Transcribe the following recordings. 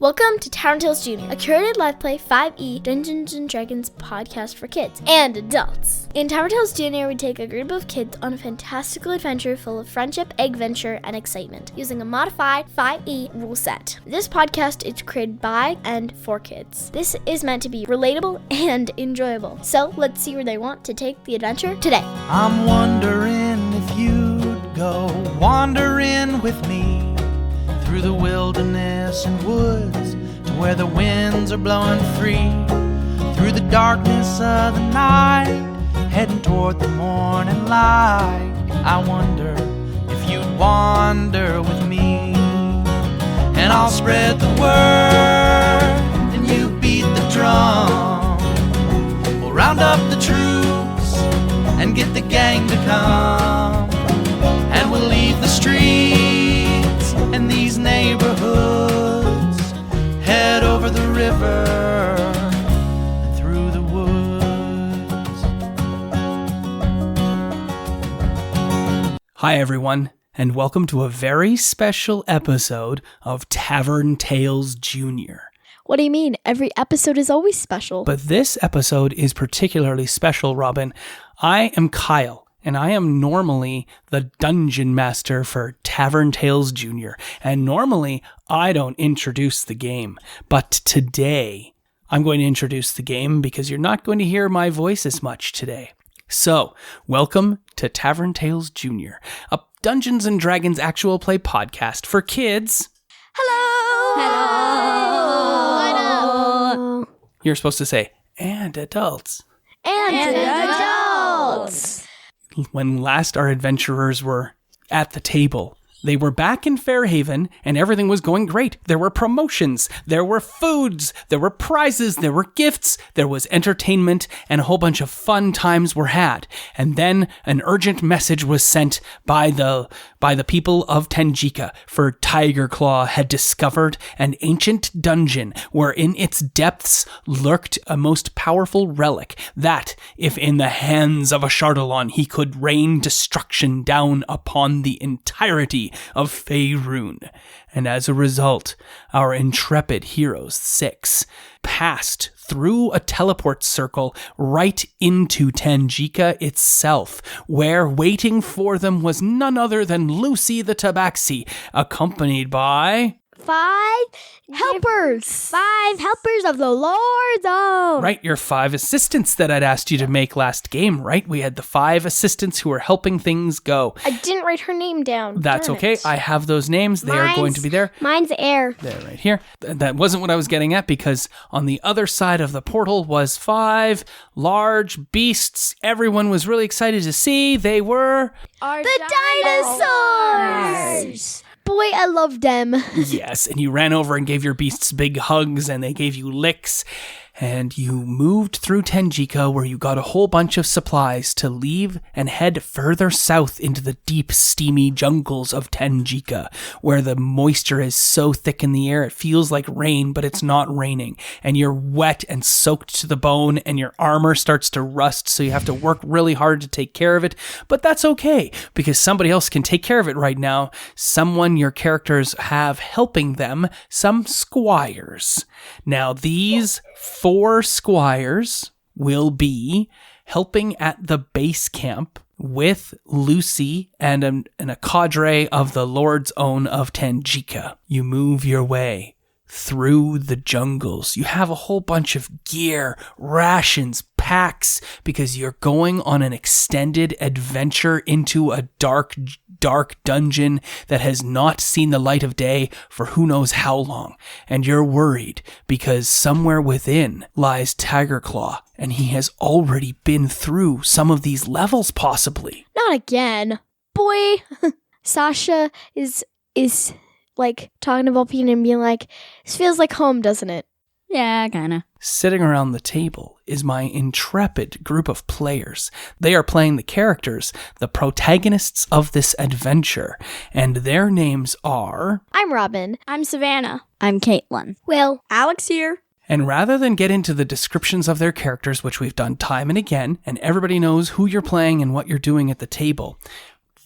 Welcome to Tavern Tales Junior, a curated live play 5e Dungeons & Dragons podcast for kids and adults. In Tavern Tales Junior, we take a group of kids on a fantastical adventure full of friendship, adventure, and excitement, using a modified 5e rule set. This podcast is created by and for kids. This is meant to be relatable and enjoyable. So let's see where they want to take the adventure today. I'm wondering if you'd go wandering with me through the wilderness and woods to where the winds are blowing free, through the darkness of the night, heading toward the morning light. I wonder if you'd wander with me, and I'll spread the word and you beat the drum. We'll round up the troops and get the gang to come, and we'll leave the streets and these neighborhoods, head over the river and through the woods. Hi everyone, and welcome to a very special episode of Tavern Tales Junior. What do you mean? Every episode is always special. But this episode is particularly special, Robin. I am Kyle, and I am normally the dungeon master for Tavern Tales Junior. And normally, I don't introduce the game. But today, I'm going to introduce the game because you're not going to hear my voice as much today. So, welcome to Tavern Tales Junior, a Dungeons & Dragons actual play podcast for kids. Hello! Hello! What up? You're supposed to say, and adults. And adults! When last our adventurers were at the table, they were back in Fairhaven and everything was going great. There were promotions, there were foods, there were prizes, there were gifts, there was entertainment, and a whole bunch of fun times were had. And then an urgent message was sent by the people of Tenjika, for Tigerclaw had discovered an ancient dungeon where in its depths lurked a most powerful relic that, if in the hands of a Chardalon, he could rain destruction down upon the entirety of Faerun. And as a result, our intrepid heroes, 6, passed through a teleport circle right into Tenjika itself, where waiting for them was none other than Lucy the Tabaxi, accompanied by... 5 helpers! 5 helpers of the Lord Zone! Right, your 5 assistants that I'd asked you to make last game, right? We had the 5 assistants who were helping things go. I didn't write her name down. That's okay. I have those names. They are going to be there. Mine's Air. They're right here. That wasn't what I was getting at, because on the other side of the portal was 5 large beasts everyone was really excited to see. They were... The dinosaurs! Boy, I love them. Yes, and you ran over and gave your beasts big hugs, and they gave you licks, and you moved through Tenjika, where you got a whole bunch of supplies to leave and head further south into the deep, steamy jungles of Tenjika, where the moisture is so thick in the air it feels like rain, but it's not raining, and you're wet and soaked to the bone, and your armor starts to rust, so you have to work really hard to take care of it, but that's okay, because somebody else can take care of it right now. Someone your characters have helping them, some squires. Now, these 4 squires will be helping at the base camp with Lucy and a cadre of the Lord's Own of Tenjika. You move your way through the jungles. You have a whole bunch of gear, rations, packs, because you're going on an extended adventure into a dark dungeon that has not seen the light of day for who knows how long. And you're worried because somewhere within lies Tigerclaw, and he has already been through some of these levels possibly. Not again. Boy, Sasha is like talking about Peanut and being like, this feels like home, doesn't it? Yeah, kinda. Sitting around the table is my intrepid group of players. They are playing the characters, the protagonists of this adventure, and their names are... I'm Robin. I'm Savannah. I'm Caitlin. Will. Alex here. And rather than get into the descriptions of their characters, which we've done time and again, and everybody knows who you're playing and what you're doing at the table,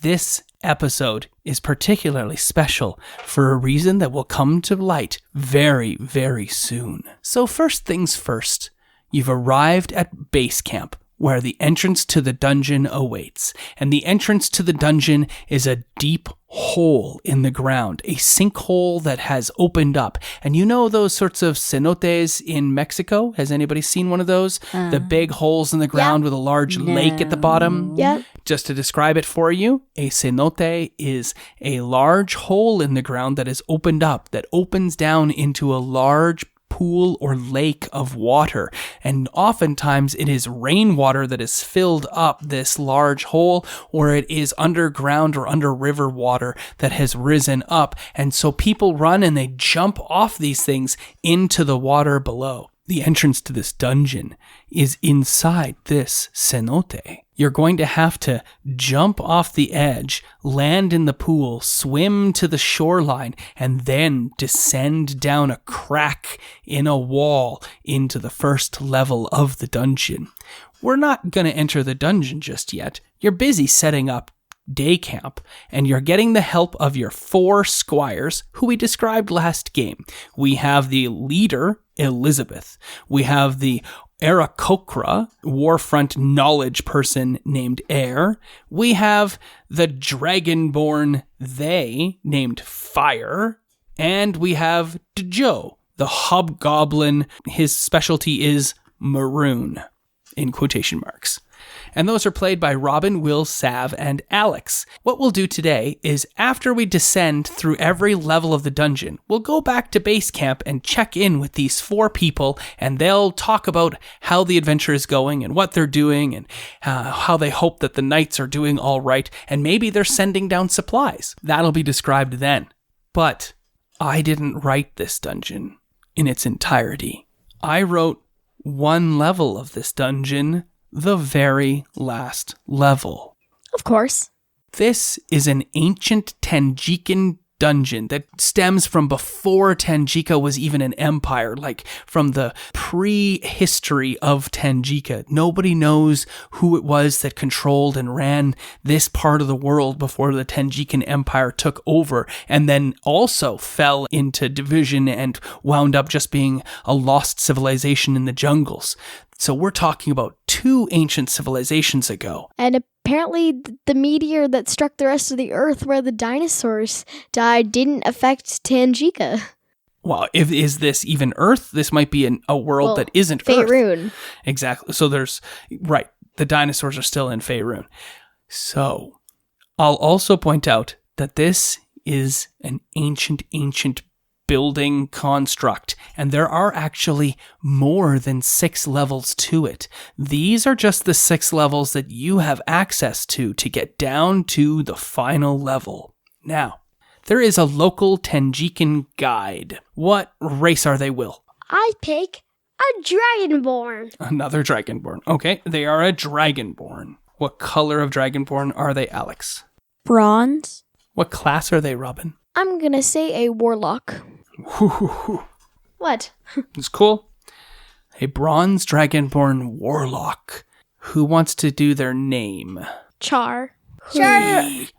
this episode is particularly special for a reason that will come to light very, very soon. So first things first, you've arrived at base camp, where the entrance to the dungeon awaits. And the entrance to the dungeon is a deep hole in the ground, a sinkhole that has opened up. And you know those sorts of cenotes in Mexico? Has anybody seen one of those? The big holes in the ground with a large lake at the bottom? Yeah. Just to describe it for you, a cenote is a large hole in the ground that is opened up, that opens down into a large pool or lake of water, and oftentimes it is rainwater that has filled up this large hole, or it is underground or under river water that has risen up, and so people run and they jump off these things into the water below. The entrance to this dungeon is inside this cenote. You're going to have to jump off the edge, land in the pool, swim to the shoreline, and then descend down a crack in a wall into the first level of the dungeon. We're not going to enter the dungeon just yet. You're busy setting up day camp, and you're getting the help of your 4 squires, who we described last game. We have the leader, Elizabeth. We have the Aarakocra, warfront knowledge person named Air. We have the dragonborn they named Fire. And we have Joe, the hobgoblin. His specialty is maroon, in quotation marks. And those are played by Robin, Will, Sav, and Alex. What we'll do today is, after we descend through every level of the dungeon, we'll go back to base camp and check in with these 4 people, and they'll talk about how the adventure is going and what they're doing and how they hope that the knights are doing all right, and maybe they're sending down supplies. That'll be described then. But I didn't write this dungeon in its entirety. I wrote 1 level of this dungeon, the very last level. Of course. This is an ancient Tanjikan dungeon that stems from before Tanjika was even an empire, like from the pre-history of Tanjika. Nobody knows who it was that controlled and ran this part of the world before the Tanjikan Empire took over, and then also fell into division and wound up just being a lost civilization in the jungles. So we're talking about 2 ancient civilizations ago. And apparently the meteor that struck the rest of the earth where the dinosaurs died didn't affect Tanjika. Well, is this even Earth? This might be a world that isn't Earth. Faerun. Exactly. So right, the dinosaurs are still in Faerun. So I'll also point out that this is an ancient building construct, and there are actually more than 6 levels to it. These are just the 6 levels that you have access to get down to the final level. Now, there is a local Tanjikan guide. What race are they, Will? I pick a dragonborn. Another dragonborn. Okay, they are a dragonborn. What color of dragonborn are they, Alex? Bronze. What class are they, Robin? I'm gonna say a warlock. What? It's cool. A bronze dragonborn warlock. Who wants to do their name? Char. Charlie's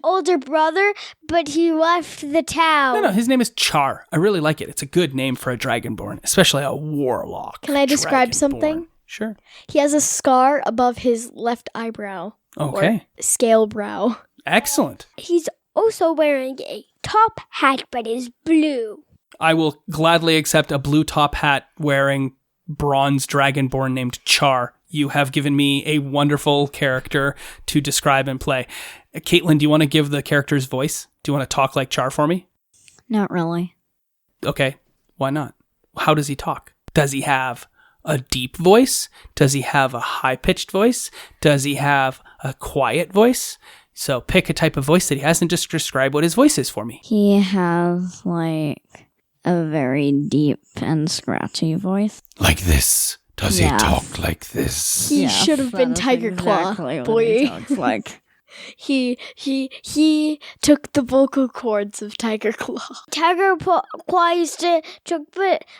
older brother, but he left the town. No, his name is Char. I really like it. It's a good name for a dragonborn, especially a warlock. Can I describe dragonborn. something? Sure. He has a scar above his left eyebrow. Okay. Or scale brow. Excellent. He's also wearing a top hat, but is blue. I will gladly accept a blue top hat wearing bronze dragonborn named Char. You have given me a wonderful character to describe and play. Caitlin, do you want to give the character's voice? Do you want to talk like Char for me? Not really. Okay, why not? How does he talk? Does he have a deep voice? Does he have a high-pitched voice? Does he have a quiet voice? So pick a type of voice that he has and just describe what his voice is for me. He has, like, a very deep and scratchy voice. Like this. Does Yeah. he talk like this? He should have been that is Tigerclaw, exactly what boy. he talks like. he took the vocal cords of Tigerclaw. Tigerclaw used to talk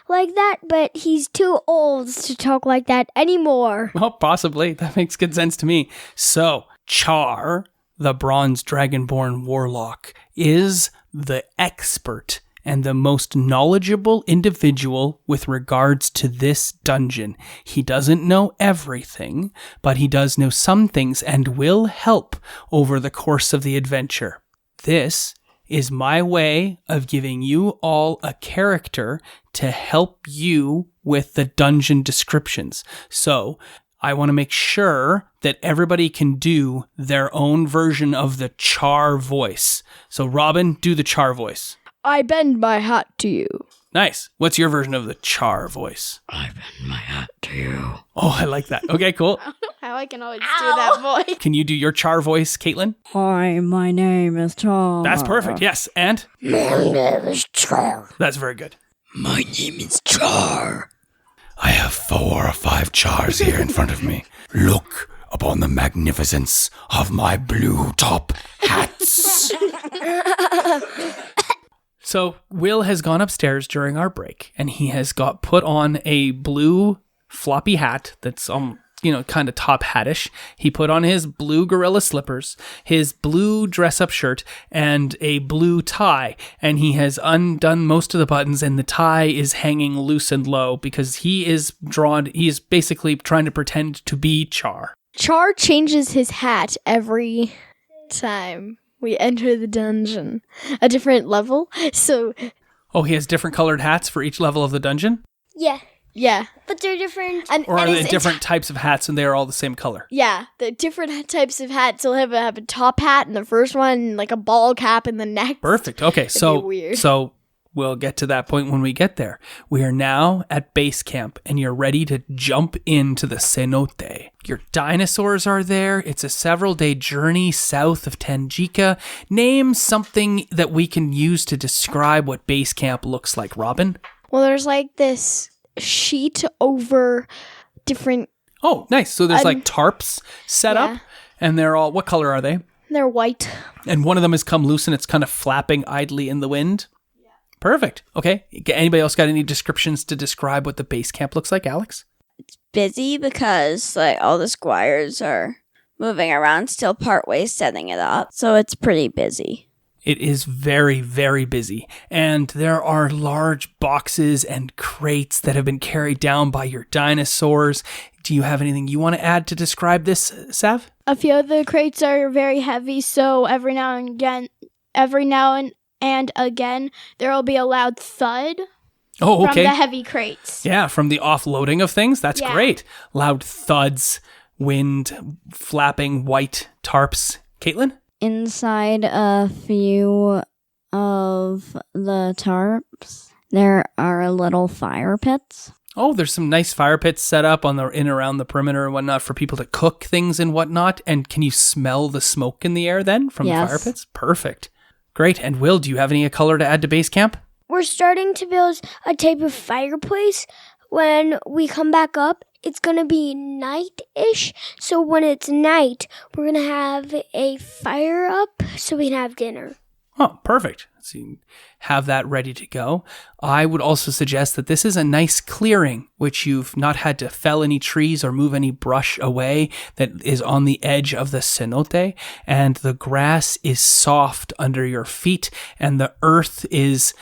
like that, but he's too old to talk like that anymore. Well, possibly. That makes good sense to me. So, Char, the bronze dragonborn warlock, is the expert and the most knowledgeable individual with regards to this dungeon. He doesn't know everything, but he does know some things and will help over the course of the adventure. This is my way of giving you all a character to help you with the dungeon descriptions. So, I want to make sure that everybody can do their own version of the Char voice. So, Robin, do the Char voice. I bend my hat to you. Nice. What's your version of the Char voice? I bend my hat to you. Oh, I like that. Okay, cool. How I can always do that voice. Can you do your Char voice, Caitlin? Hi, my name is Char. That's perfect. Yes. And? My name is Char. That's very good. My name is Char. I have 4 or 5 Chars here in front of me. Look upon the magnificence of my blue top hats. So Will has gone upstairs during our break, and he has got put on a blue floppy hat that's kind of top hattish. He put on his blue gorilla slippers, his blue dress-up shirt, and a blue tie, and he has undone most of the buttons, and the tie is hanging loose and low because he is basically trying to pretend to be Char. Char changes his hat every time we enter the dungeon. A different level. So. Oh, he has different colored hats for each level of the dungeon? Yeah. Yeah. But they're different. Or are they different types of hats and they are all the same color? Yeah, the different types of hats. He'll have a top hat in the first one, like a ball cap in the next. Perfect. Okay, so we'll get to that point when we get there. We are now at base camp, and you're ready to jump into the cenote. Your dinosaurs are there. It's a several-day journey south of Tangika. Name something that we can use to describe what base camp looks like, Robin. Well, there's like this sheet over different. Oh, nice. So there's like tarps set up, and they're all, what color are they? They're white. And one of them has come loose and it's kind of flapping idly in the wind. Yeah. Perfect. Okay. Anybody else got any descriptions to describe what the base camp looks like, Alex? It's busy because like all the squires are moving around, still partway setting it up. So it's pretty busy. It is very, very busy, and there are large boxes and crates that have been carried down by your dinosaurs. Do you have anything you want to add to describe this, Sav? A few of the crates are very heavy, so every now and again, there will be a loud thud. Oh, okay. From the heavy crates. Yeah, from the offloading of things. That's great. Loud thuds, wind, flapping white tarps. Caitlin? Inside a few of the tarps, there are little fire pits. Oh, there's some nice fire pits set up in and around the perimeter and whatnot for people to cook things and whatnot. And can you smell the smoke in the air then from the fire pits? Perfect. Great. And Will, do you have any color to add to base camp? We're starting to build a type of fireplace. When we come back up, it's going to be night-ish. So when it's night, we're going to have a fire up so we can have dinner. Oh, perfect. So you have that ready to go. I would also suggest that this is a nice clearing, which you've not had to fell any trees or move any brush away, that is on the edge of the cenote, and the grass is soft under your feet, and the earth is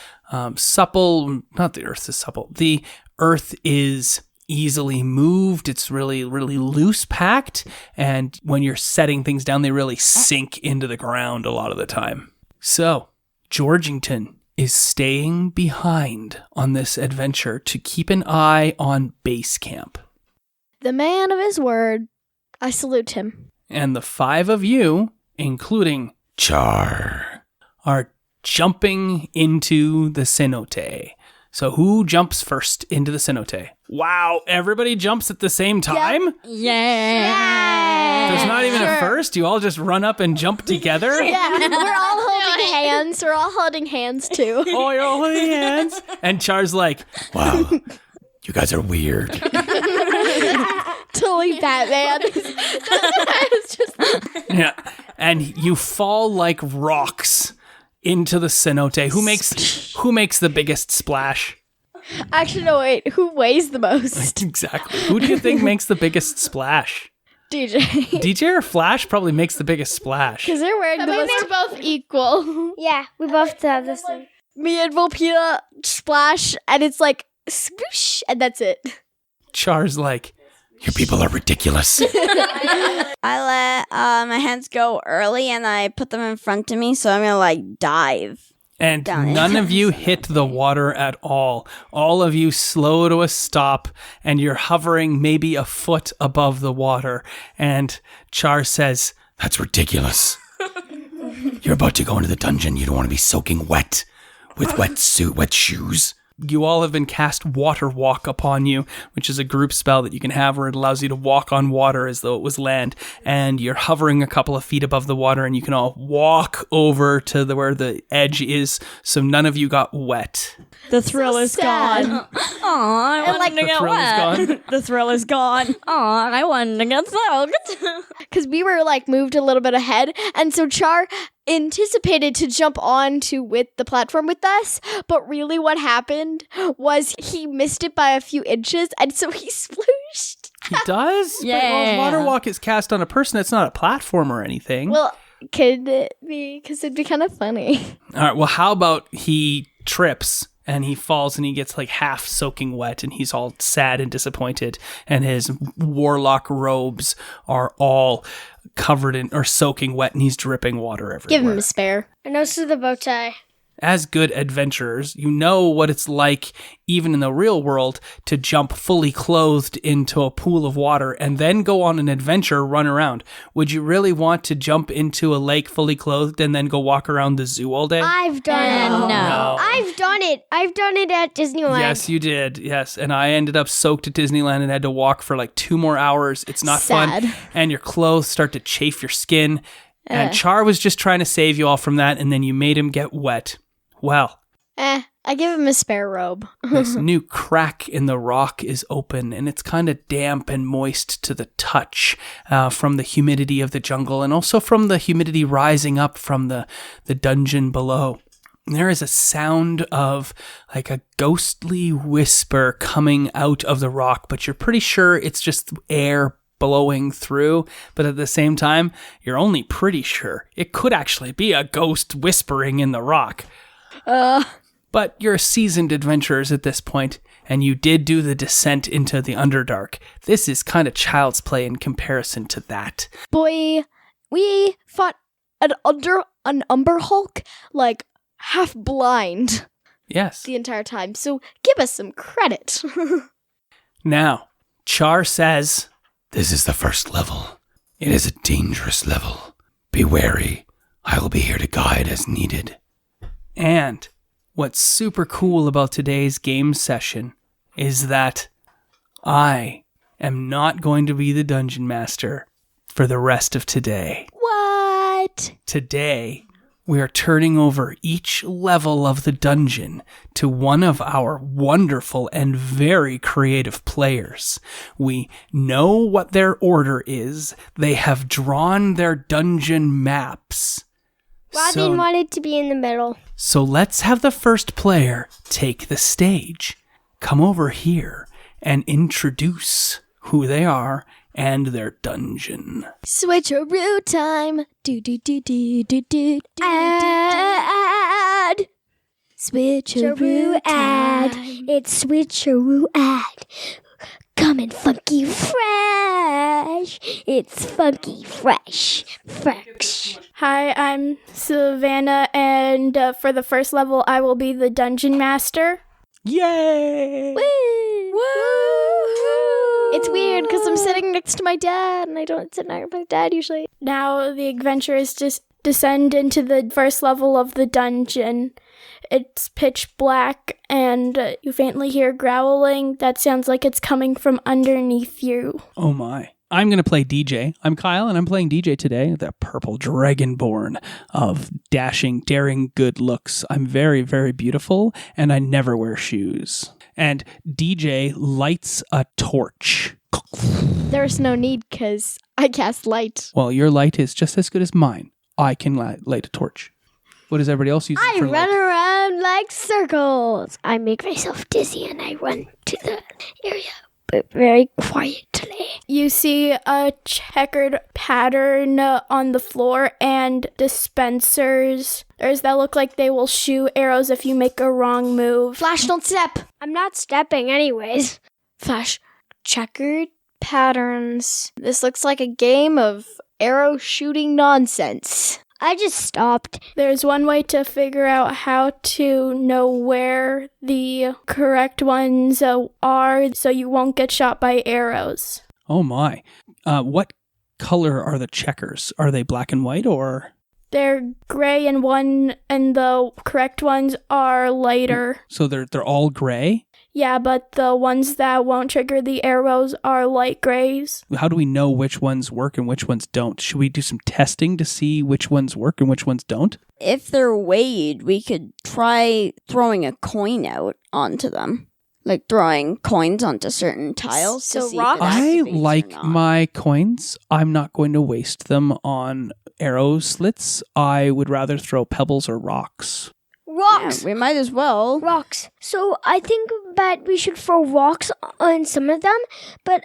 supple. Not the earth is supple. The earth is easily moved. It's really, really loose packed. And when you're setting things down, they really sink into the ground a lot of the time. So, Georgington is staying behind on this adventure to keep an eye on base camp. The man of his word. I salute him. And the 5 of you, including Char, are jumping into the cenote. So who jumps first into the cenote? Wow, everybody jumps at the same time? Yeah. There's not even a first? You all just run up and jump together? Yeah, we're all holding hands. We're all holding hands too. Oh, you're all holding hands? And Char's like, wow, you guys are weird. totally Batman. It's just Yeah. And you fall like rocks into the cenote. Who makes the biggest splash? actually no. Wait, who weighs the most? Exactly. Who do you think makes the biggest splash? DJ. DJ or Flash probably makes the biggest splash. Because they're wearing the most. We're both equal. Yeah, we both have this thing. Me and Volpina splash, and it's like swoosh, and that's it. Char's like, You people are ridiculous. I let my hands go early and I put them in front of me, so I'm gonna like dive. and Down none into of you hit the water at all. All of you slow to a stop, and you're hovering maybe a foot above the water. And Char says, That's ridiculous. You're about to go into the dungeon. You don't want to be soaking wet with wet shoes. you all have been cast Water Walk upon you, which is a group spell that you can have where it allows you to walk on water as though it was land. And you're hovering a couple of feet above the water, and you can all walk over to where the edge is, so none of you got wet. The thrill is gone. Aw, I wanted to get thrill is wet. gone. The thrill is gone. Aw, I wanted to get soaked. Because we were like moved a little bit ahead, and so Char anticipated to jump onto with the platform with us, but really what happened was he missed it by a few inches, and so he splooshed. He does? But, well, Water Walk is cast on a person. It's not a platform or anything. Well, could it be? Because it'd be kind of funny. All right, well, how about he trips and he falls and he gets like half soaking wet and he's all sad and disappointed, and his warlock robes are all covered in or soaking wet, and he's dripping water everywhere. Give him a spare. And also the bow tie. As good adventurers, you know what it's like, even in the real world, to jump fully clothed into a pool of water and then go on an adventure, run around. Would you really want to jump into a lake fully clothed and then go walk around the zoo all day? I've done it. No. I've done it. I've done it at Disneyland. Yes, you did. Yes. And I ended up soaked at Disneyland and had to walk for like 2 more hours. It's not Sad. fun. And your clothes start to chafe your skin. And Char was just trying to save you all from that, and then you made him get wet. Well, I give him a spare robe. this new crack in the rock is open, and it's kind of damp and moist to the touch from the humidity of the jungle, and also from the humidity rising up from the dungeon below. There is a sound of like a ghostly whisper coming out of the rock, but you're pretty sure it's just air blowing through. But at the same time, you're only pretty sure it could actually be a ghost whispering in the rock. But you're seasoned adventurers at this point, and you did do the descent into the Underdark. This is kind of child's play in comparison to that. Boy, we fought an Umber Hulk like half blind Yes. the entire time. So give us some credit. Now, Char says, This is the first level. It is a dangerous level. Be wary. I will be here to guide as needed. and what's super cool about today's game session is that I am not going to be the dungeon master for the rest of today. What? Today, we are turning over each level of the dungeon to one of our wonderful and very creative players. We know what their order is. They have drawn their dungeon maps. Robin wanted to be in the middle. So let's have the first player take the stage. Come over here and introduce who they are and their dungeon. Switcheroo time. Do do do do do do do. Ad. Switcheroo ad. It's switcheroo ad. Coming funky fresh. It's funky fresh. Fresh. Hi, I'm Savannah, and for the first level, I will be the dungeon master. Yay! Woo! It's weird because I'm sitting next to my dad, and I don't sit next to my dad usually. Now the adventurers just descend into the first level of the dungeon. It's pitch black, and you faintly hear growling. That sounds like it's coming from underneath you. Oh my. I'm going to play DJ. I'm Kyle, and I'm playing DJ today, the purple dragonborn of dashing, daring good looks. I'm very, very beautiful, and I never wear shoes. And DJ lights a torch. There's no need because I cast light. Well, your light is just as good as mine. I can light a torch. What does everybody else use I for run light? around like circles. I make myself dizzy and I run to the area, but very quietly. You see a checkered pattern on the floor and dispensers. There's that look like they will shoot arrows if you make a wrong move. Flash, don't step. I'm not stepping anyways. Flash, checkered patterns. This looks like a game of arrow shooting nonsense. I just stopped. There's one way to figure out how to know where the correct ones are so you won't get shot by arrows. Oh my. What color are the checkers? Are they black and white or? They're gray and the correct ones are lighter. So they're all gray? Yeah, but the ones that won't trigger the arrows are light grays. How do we know which ones work and which ones don't? Should we do some testing to see which ones work and which ones don't? If they're weighed, we could try throwing a coin out onto them. Like throwing coins onto certain tiles. So to see rocks- if it I activates or like not. my coins. I'm not going to waste them on arrow slits. I would rather throw pebbles or rocks. Rocks. Yeah, we might as well. Rocks. So I think that we should throw rocks on some of them, but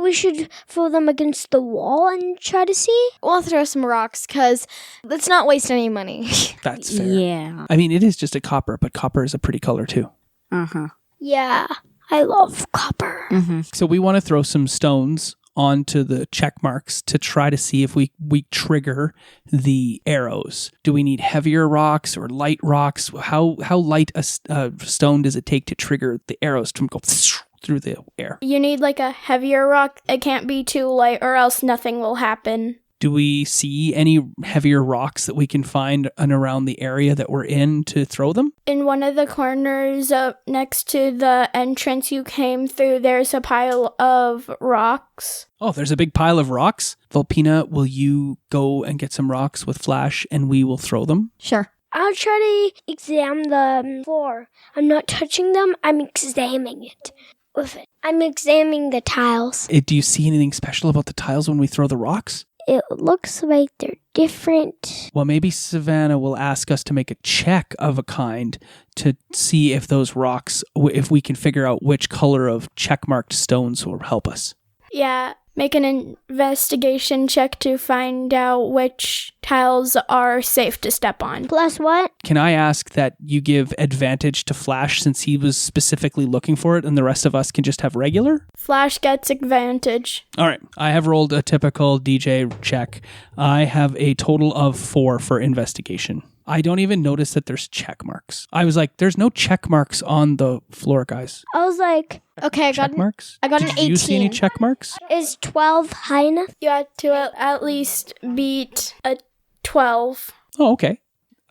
we should throw them against the wall and try to see. We'll throw some rocks because let's not waste any money. That's fair. Yeah. I mean, it is just a copper, but copper is a pretty color too. Uh-huh. Yeah, I love copper. So we want to throw some stones onto the check marks to try to see if we trigger the arrows. Do we need heavier rocks or light rocks? How light a stone does it take to trigger the arrows to go through the air? You need like a heavier rock. It can't be too light or else nothing will happen. Do we see any heavier rocks that we can find and around the area that we're in to throw them? In one of the corners next to the entrance you came through, there's a pile of rocks. Oh, there's a big pile of rocks. Volpina, will you go and get some rocks with Flash and we will throw them? Sure. I'll try to examine the floor. I'm not touching them. I'm examining it with it. I'm examining the tiles. Do you see anything special about the tiles when we throw the rocks? It looks like they're different. Well, maybe Savannah will ask us to make a check of a kind to see if those rocks, if we can figure out which color of checkmarked stones will help us. Yeah, make an investigation check to find out which tiles are safe to step on. Plus what? Can I ask that you give advantage to Flash since he was specifically looking for it and the rest of us can just have regular? Flash gets advantage. All right. I have rolled a typical DJ check. I have a total of 4 for investigation. I don't even notice that there's check marks. I was like, there's no check marks on the floor, guys. I was like, Okay, I got Check marks? I got an Did you see any 18. check marks? is 12 high enough? You had to at least beat a 12. Oh, okay.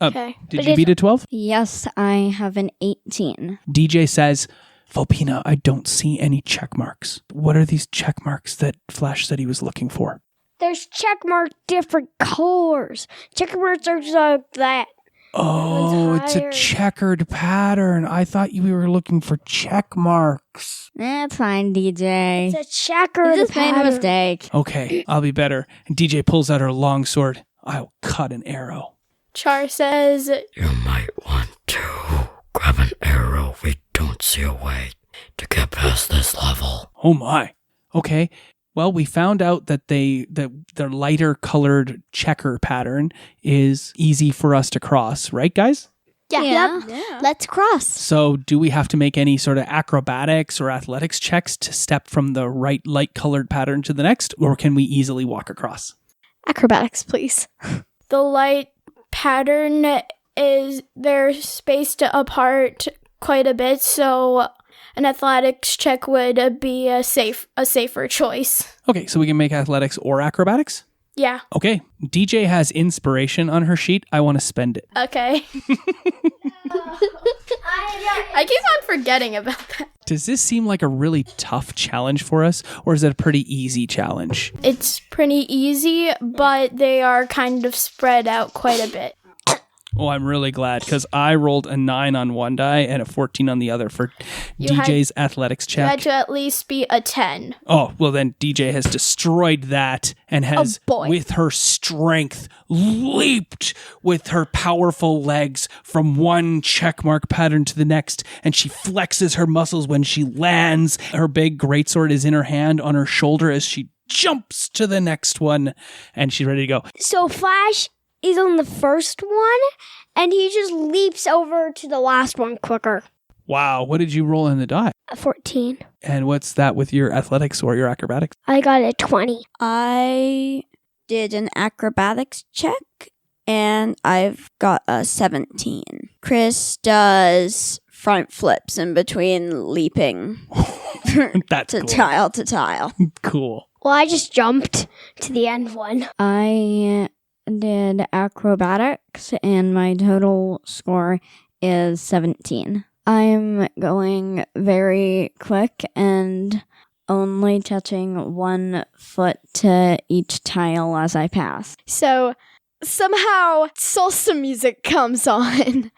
Okay. Did But you it- beat a 12? Yes, I have an 18. DJ says, Volpina, I don't see any check marks. What are these check marks that Flash said he was looking for? There's check marks different colors. Check marks are just like that. Oh, One's it's a higher. checkered pattern. I thought you were looking for check marks. That's fine, DJ. It's a checker. You just made a mistake. Okay, I'll be better. And DJ pulls out her long sword. I'll cut an arrow. Char says, You might want to grab an arrow. We don't see a way to get past this level. Oh my. Okay. Well, we found out that their lighter colored checker pattern is easy for us to cross, right, guys? Yeah. Let's cross. So do we have to make any sort of acrobatics or athletics checks to step from the right light colored pattern to the next, or can we easily walk across? Acrobatics, please. the light pattern is, they're spaced apart quite a bit, so an athletics check would be a safer choice. Okay, so we can make athletics or acrobatics? Yeah, Okay. DJ has inspiration on her sheet. I want to spend it. okay. I keep on forgetting about that. Does this seem like a really tough challenge for us, or is it a pretty easy challenge? It's pretty easy, but they are kind of spread out quite a bit. Oh, I'm really glad because I rolled a 9 on one die and a 14 on the other for DJ's athletics You had check. to at least be a 10. Oh, well then DJ has destroyed that and has, boy. with her strength, leaped with her powerful legs from one checkmark pattern to the next, and she flexes her muscles when she lands. Her big greatsword is in her hand on her shoulder as she jumps to the next one, and she's ready to go. So Flash is on the first one, and he just leaps over to the last one quicker. Wow, what did you roll in the die? A 14. And what's that with your athletics or your acrobatics? I got a 20. I did an acrobatics check, and I've got a 17. Chris does front flips in between leaping That's to cool. tile to tile. Cool. Well, I just jumped to the end one. I did acrobatics, and my total score is 17. I'm going very quick and only touching one foot to each tile as I pass. So somehow salsa music comes on.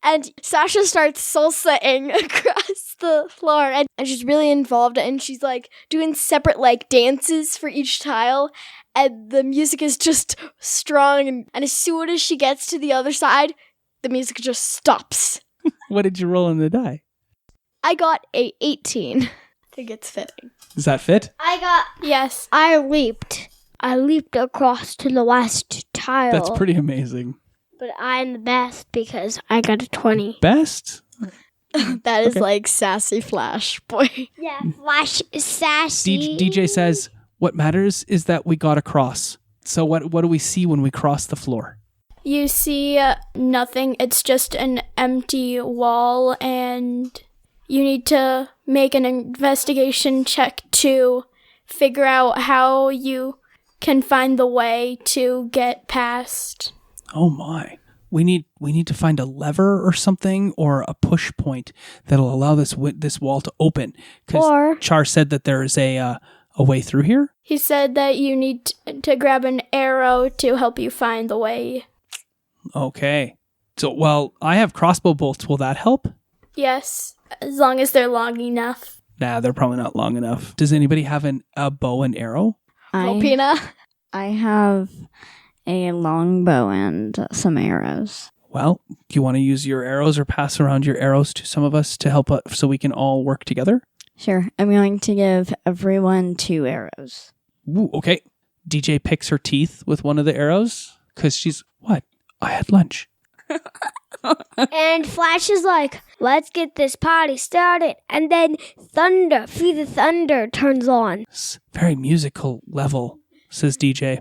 And Sasha starts salsaing across the floor, and she's really involved, and she's like doing separate like dances for each tile, and the music is just strong, and as soon as she gets to the other side, the music just stops. What did you roll in the die? I got a 18. I think it's fitting. Does that fit? Yes. I leaped across to the last tile. That's pretty amazing. But I'm the best because I got a 20. Best? That is like sassy Flash, boy. Yeah, Flash is sassy. DJ says, what matters is that we got across. So what do we see when we cross the floor? You see nothing. It's just an empty wall, and you need to make an investigation check to figure out how you can find the way to get past. Oh my. We need to find a lever or something, or a push point that'll allow this wall to open. Or- Because Char said that there is a way through here. He said that you need to grab an arrow to help you find the way. Okay. So, well, I have crossbow bolts. Will that help? Yes, as long as they're long enough. Nah, they're probably not long enough. Does anybody have a bow and arrow? Volpina? I have a longbow and some arrows. Well, do you want to use your arrows or pass around your arrows to some of us to help so we can all work together? Sure, I'm going to give everyone 2 arrows. Ooh, okay. DJ picks her teeth with one of the arrows because she's, what? I had lunch. And Flash is like, let's get this party started. And then Feel the Thunder turns on. It's very musical level, says DJ.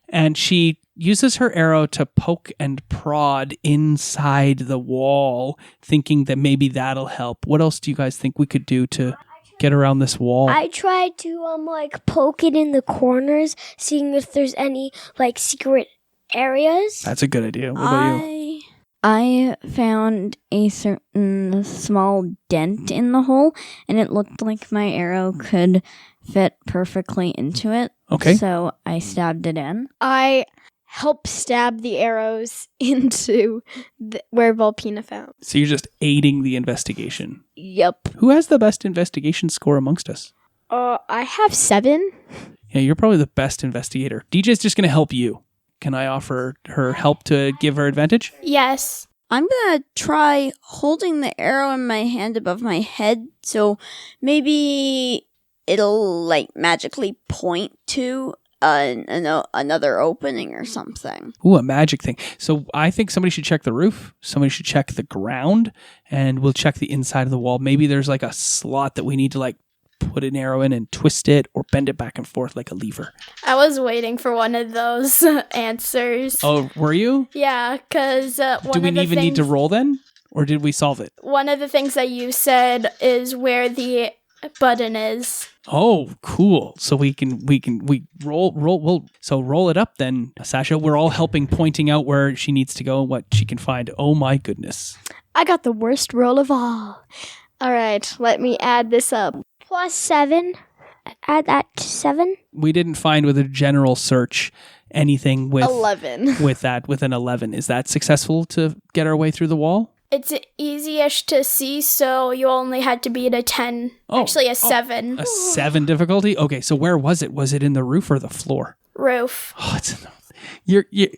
And she uses her arrow to poke and prod inside the wall, thinking that maybe that'll help. What else do you guys think we could do to get around this wall? I tried to poke it in the corners, seeing if there's any secret areas. That's a good idea. What about you? I found a certain small dent in the hole, and it looked like my arrow could fit perfectly into it. Okay. So I stabbed it in. I help stab the arrows into where Volpina found. So you're just aiding the investigation. Yep. Who has the best investigation score amongst us? I have 7. Yeah, you're probably the best investigator. DJ's just going to help you. Can I offer her help to give her advantage? Yes. I'm gonna try holding the arrow in my hand above my head, so maybe it'll magically point to another opening or something. Ooh, a magic thing. So I think somebody should check the roof. Somebody should check the ground, and we'll check the inside of the wall. Maybe there's a slot that we need to put an arrow in and twist it or bend it back and forth like a lever. I was waiting for one of those answers. Oh, were you? Yeah, because Do we even need to roll then? Or did we solve it? One of the things that you said is where the button is. Oh, cool. So we roll. So roll it up then, Sasha. We're all helping, pointing out where she needs to go and what she can find. Oh my goodness. I got the worst roll of all. All right, let me add this up. +7. add that to 7? We didn't find with a general search anything with 11. with an 11. Is that successful to get our way through the wall? It's easy-ish to see, so you only had to be at a 10. Actually, a 7. A 7 difficulty? Okay, so where was it? Was it in the roof or the floor? Roof. Oh, it's in the...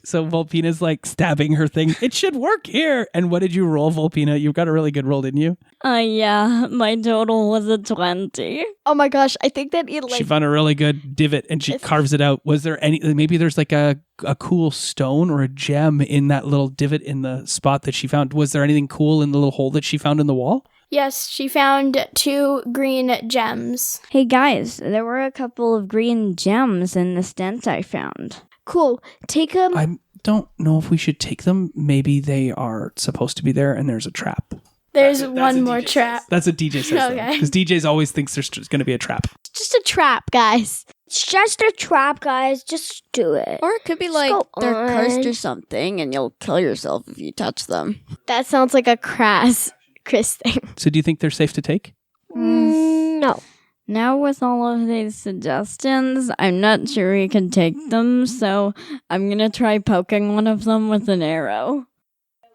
So Volpina's like stabbing her thing. It should work here. And what did you roll, Volpina? You got a really good roll, didn't you? Yeah, my total was a 20. Oh my gosh, I think that She found a really good divot and she carves it out. Was there maybe there's like a cool stone or a gem in that little divot in the spot that she found? Was there anything cool in the little hole that she found in the wall? Yes, she found 2 green gems. Hey guys, there were a couple of green gems in the stent I found. Cool. Take them. I don't know if we should take them. Maybe they are supposed to be there and there's a trap. There's one more trap. That's what DJ says. Okay. Because DJ's always thinks there's going to be a trap. It's just a trap, guys. It's just a trap, guys. Just do it. Or it could be Just like go they're cursed on. or something and you'll kill yourself if you touch them. That sounds like a crass Chris thing. So do you think they're safe to take? No. Now with all of these suggestions, I'm not sure we can take them, so I'm gonna try poking one of them with an arrow.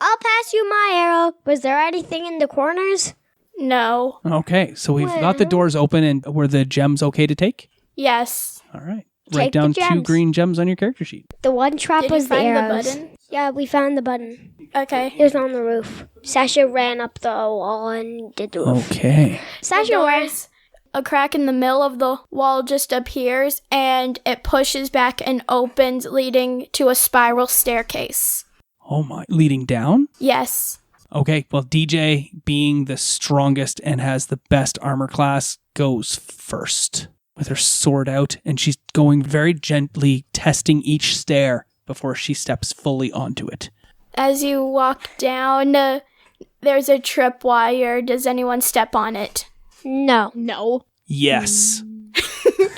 I'll pass you my arrow. Was there anything in the corners? No. Okay, so we've got the doors open and were the gems okay to take? Yes. All right. Take Write the down 2 gems. green gems on your character sheet. The one trap Did was you find the the arrows. button? Yeah, we found the button. Okay. It was on the roof. Sasha ran up the wall and did the roof. Okay. Sasha, where? A crack in the middle of the wall just appears and it pushes back and opens, leading to a spiral staircase. Oh my. Leading down? Yes. Okay, well, DJ, being the strongest and has the best armor class, goes first with her sword out, and she's going very gently, testing each stair before she steps fully onto it. As you walk down, there's a tripwire. Does anyone step on it? No. No. Yes.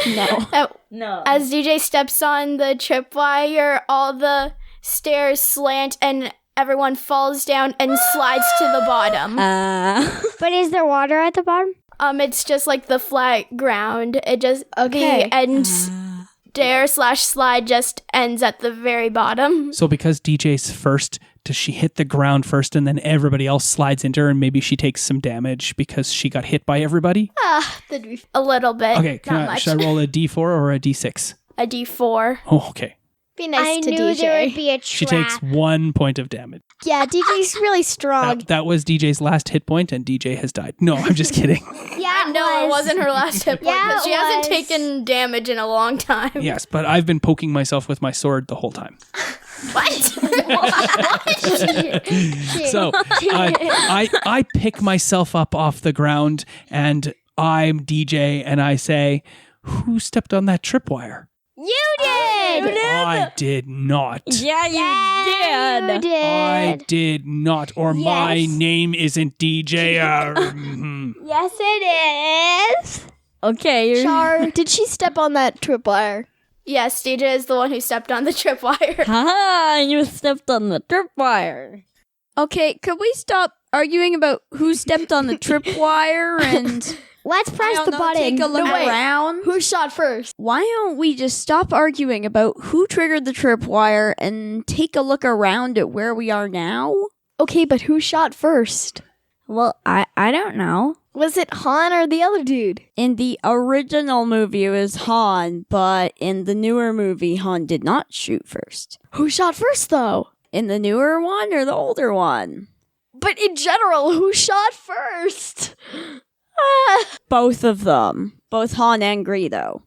No. As DJ steps on the tripwire, all the stairs slant and everyone falls down and slides to the bottom. But is there water at the bottom? It's just like the flat ground. It just Okay. the end stair/slide just ends at the very bottom. So because DJ's first, does she hit the ground first and then everybody else slides into her and maybe she takes some damage because she got hit by everybody? That'd be a little bit. Okay, not much. should I roll a D4 or a D6? A D4. Oh, okay. Be nice I to knew DJ. there would be a trap. She takes 1 point of damage. Yeah, DJ's really strong. That was DJ's last hit point and DJ has died. No, I'm just kidding. Yeah, No, it wasn't her last hit point, Yeah, but she it hasn't was. taken damage in a long time. Yes, but I've been poking myself with my sword the whole time. What? So I pick myself up off the ground and I'm DJ and I say, who stepped on that tripwire? You did! I did not. Yeah, you You did. did. I did not, or my Yes. name isn't DJ. Yes, it is. Okay, you're... Char, did she step on that tripwire? Yes, DJ is the one who stepped on the tripwire. Haha, you stepped on the tripwire. Okay, could we stop arguing about who stepped on the tripwire and Let's press the button. take a look No, wait. around? Who shot first? Why don't we just stop arguing about who triggered the tripwire and take a look around at where we are now? Okay, but who shot first? Well, I don't know. Was it Han or the other dude? In the original movie, it was Han, but in the newer movie, Han did not shoot first. Who shot first, though? In the newer one or the older one? But in general, who shot first? Both of them. Both Han and Greedo.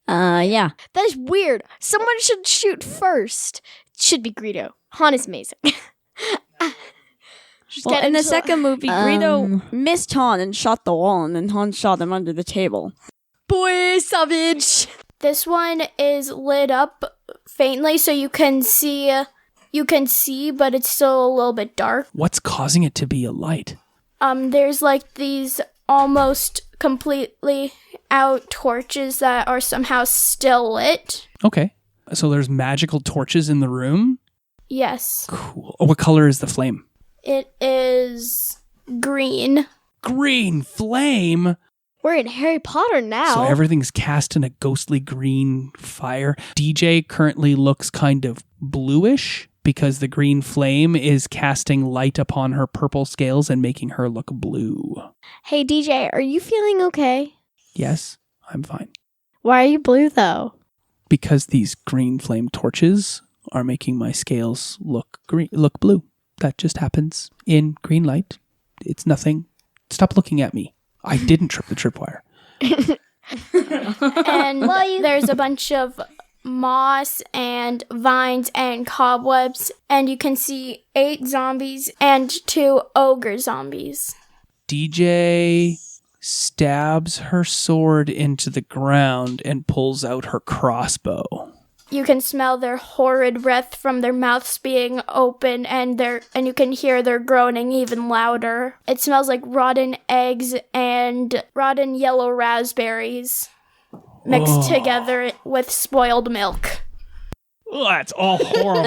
Yeah. That is weird. Someone should shoot first. It should be Greedo. Han is amazing. Just Well, get in the into- second movie, Greedo missed Han and shot the wall, and then Han shot him under the table. Boy, savage. This one is lit up faintly so you can see, but it's still a little bit dark. What's causing it to be a light? There's like these almost completely out torches that are somehow still lit. Okay. So there's magical torches in the room? Yes. Cool. Oh, what color is the flame? It is green. Green flame? We're in Harry Potter now. So everything's cast in a ghostly green fire. DJ currently looks kind of bluish because the green flame is casting light upon her purple scales and making her look blue. Hey, DJ, are you feeling okay? Yes, I'm fine. Why are you blue, though? Because these green flame torches are making my scales look blue. That just happens in green light. It's nothing. Stop looking at me. I didn't trip the tripwire. And there's a bunch of moss and vines and cobwebs, and you can see 8 zombies and 2 ogre zombies. DJ stabs her sword into the ground and pulls out her crossbow. You can smell their horrid breath from their mouths being open, and you can hear their groaning even louder. It smells like rotten eggs and rotten yellow raspberries mixed together with spoiled milk. Oh, that's all horrible.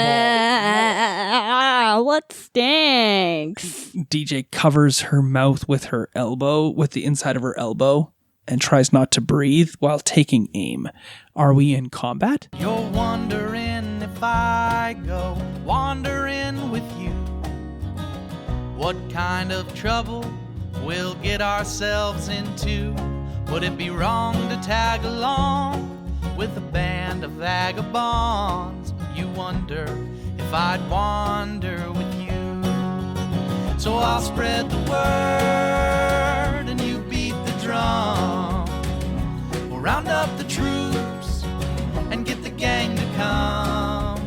What stinks? DJ covers her mouth with the inside of her elbow, and tries not to breathe while taking aim. Are we in combat? You're wondering if I go wandering with you, what kind of trouble we'll get ourselves into. Would it be wrong to tag along with a band of vagabonds? You wonder if I'd wander with you. So I'll spread the word and you beat the drum. We'll round up the troops and get the gang to come,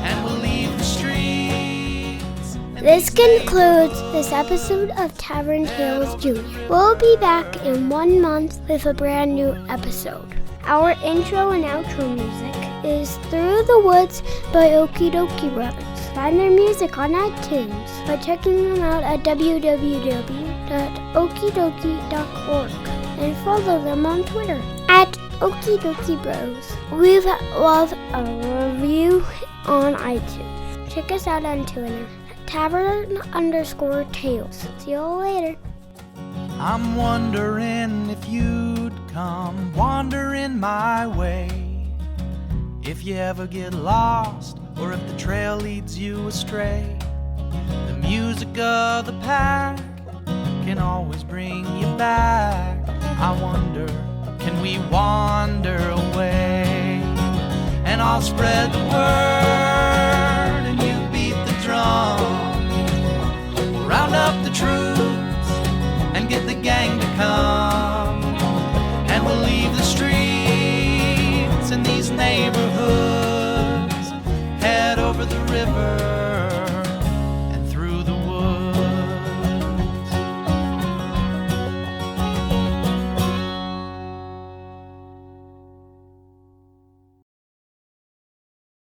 and we'll leave the streets. This concludes this episode of Tavern Tales Junior. We'll be back in 1 month with a brand new episode. Our intro and outro music is Through the Woods by Okie Dokie Brothers. Find their music on iTunes by checking them out at www.okiedokie.org and follow them on Twitter at Okie Dokie Bros. We love a review on iTunes. Check us out on Twitter, Tavern_Tales. See you all later. I'm wondering if you'd come wandering my way, if you ever get lost or if the trail leads you astray. The music of the pack can always bring you back. I wonder, can we wander away? And I'll spread the word and you beat the drum. We'll round up the troops and get the gang to